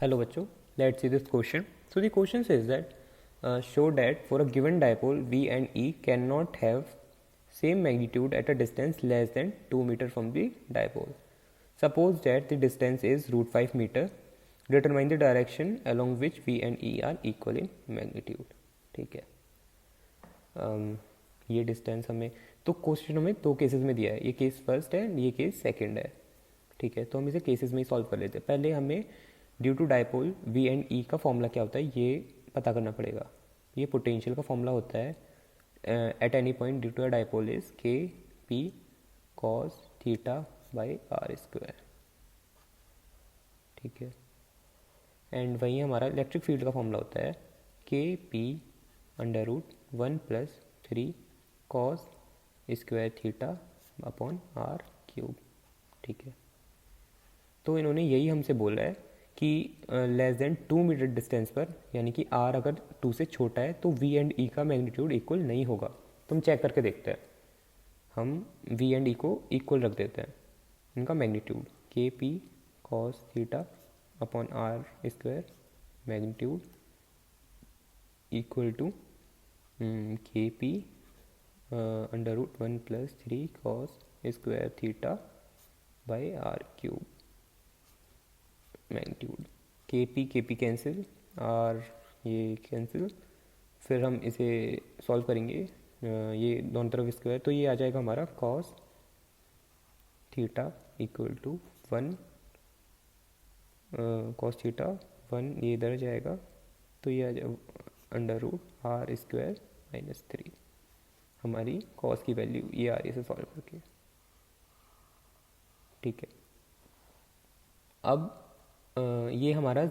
Hello bachcho, let's see this question. So the question says that show that for a given dipole V and E cannot have same magnitude at a distance less than 2 meter from the dipole. Suppose that the distance is root 5 meter. Determine the direction along which V and E are equal in magnitude. ठीक है, ये distance हमें तो question में दो cases में दिया है, ये केस फर्स्ट है, ये केस सेकंड है. ठीक है, तो हम इसे केसेस में ही सॉल्व कर लेते हैं. पहले हमें due to dipole V and E का फॉर्मूला क्या होता है ये पता करना पड़ेगा. ये पोटेंशियल का फॉर्मूला होता है at any point due to a dipole is K P cos theta by are square. ठीक है, एंड वहीं हमारा इलेक्ट्रिक फील्ड का फॉर्मूला होता है के P under root 1+3 cos square theta upon r cube. ठीक है, तो इन्होंने यही हमसे बोला है कि लेस देन 2 मीटर डिस्टेंस पर, यानी कि आर अगर 2 से छोटा है तो वी एंड ई का मैग्नीट्यूड इक्वल नहीं होगा. तो हम चेक करके देखते हैं. हम वी एंड ई को इक्वल रख देते हैं, इनका magnitude K P cos theta upon R square magnitude equal to K P under root 1+3 cos square theta by R cube magnitude. K P cancel, R ये कैंसिल. फिर हम इसे सॉल्व करेंगे, ये दोनों तरफ स्क्वायर, तो ये आ जाएगा हमारा cos theta equal to 1 cos theta 1, ये इधर जाएगा तो ये आ जाएगा अंडर रूट आर स्क्वायर -3. हमारी कॉस की वैल्यू ये आ रही है इसे सॉल्व करके. ठीक है, अब ये हमारा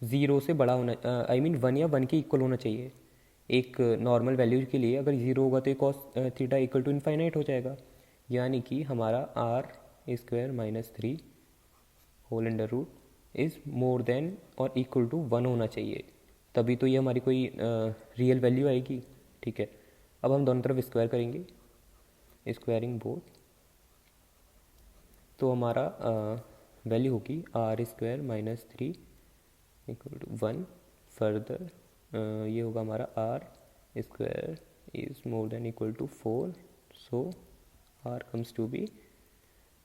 ज़ीरो से बड़ा होना, आई मीन 1 या 1 के इक्वल होना चाहिए. एक नॉर्मल वैल्यू के लिए अगर ज़ीरो होगा तो cos theta equal to infinite हो जाएगा. यानी कि हमारा r square -3 whole under root is more than और इक्वल टू 1 होना चाहिए, तभी तो ये हमारी कोई रियल वैल्यू आएगी. ठीक है, अब हम दोनों तरफ स्क्वायर करेंगे, स्क्वायरिंग बोथ, तो हमारा वैल्यू होगी r square -3 equal to 1. Further ये होगा हमारा r square is more than equal to 4, so r comes to be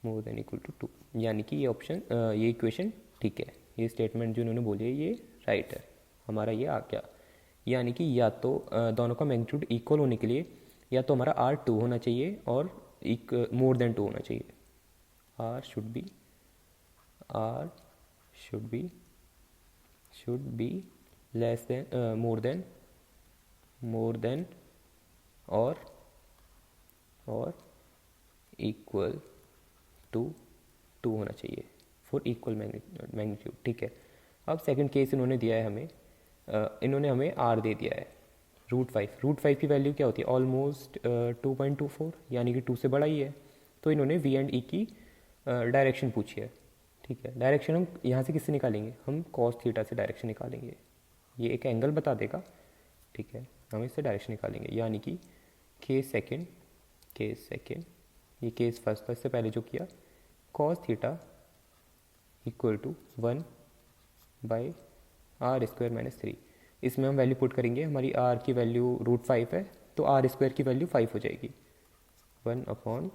more than equal to 2. यानी कि ये ऑप्शन, ये इक्वेशन ठीक है, ये स्टेटमेंट जो इन्होंने बोली है ये राइट है. हमारा ये आ गया. यानी कि या तो दोनों का मैग्नीट्यूड इक्वल होने के लिए या तो हमारा आर 2 होना चाहिए और मोर देन 2 होना चाहिए. R should be less than more than or equal to 2 होना चाहिए फॉर इक्वल मैग्नीट्यूड. ठीक है, अब सेकंड केस इन्होंने दिया है हमें, इन्होंने हमें R दे दिया है रूट 5 की वैल्यू क्या होती है ऑलमोस्ट 2.24, यानी कि 2 से बड़ा ही है. तो इन्होंने V एंड E की डायरेक्शन पूछी है. ठीक है, डायरेक्शन हम यहाँ से किससे निकालेंगे, हम कॉस थीटा से डायरेक्शन निकालेंगे. ये एक एंगल बता देगा. ठीक है, हम इससे डायरेक्शन निकालेंगे, यानी कि केस सेकेंड ये केस फर्स्ट था, इससे पहले जो किया cos theta equal to 1 by are square -3. इसमें हम वैल्यू पुट करेंगे, हमारी आर की वैल्यू रूट 5 है तो आर स्क्वायर की वैल्यू 5 हो जाएगी, 1/5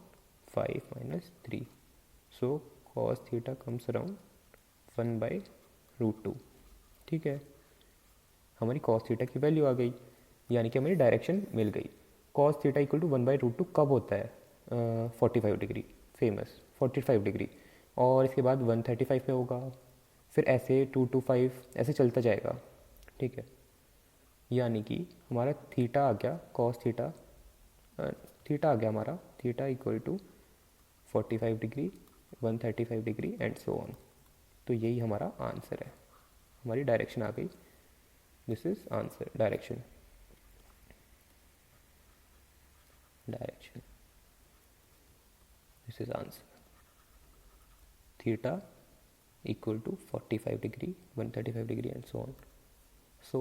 -3. सो cos थीटा कम्स अराउंड 1/√2. ठीक है, हमारी cos थीटा की वैल्यू आ गई, यानी कि हमारी डायरेक्शन मिल गई. cos थीटा इक्वल टू 1/√2 कब होता है, 45 डिग्री, फेमस 45 डिग्री, और इसके बाद 135 पे होगा, फिर ऐसे 2 to 5 ऐसे चलता जाएगा. ठीक है, यानी कि हमारा थीटा आ गया, cos थीटा आ गया हमारा, theta equal to 45 degree, 135 degree and so on. तो यही हमारा आंसर है, हमारी डायरेक्शन आ गई. This is answer, direction this is answer. Theta equal to 45 degree, 135 degree and so on. So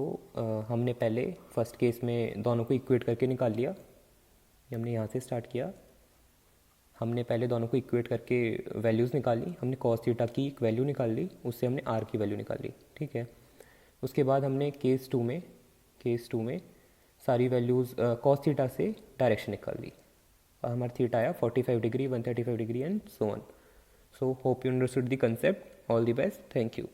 हमने पहले फर्स्ट केस में दोनों को इक्वेट करके निकाल लिया. हमने यहाँ से स्टार्ट किया, हमने पहले दोनों को इक्वेट करके वैल्यूज़ निकाली, हमने कॉस थीटा की एक वैल्यू निकाल ली, उससे हमने आर की वैल्यू निकाल ली, ठीक है। उसके बाद हमने केस टू में सारी वैल्यूज़ कॉस थीटा से डायरेक्शन निकाल ली, और हमारा थीटा आया 45 degree, 135 degree and so on. So hope you understood the concept. All the best. Thank you.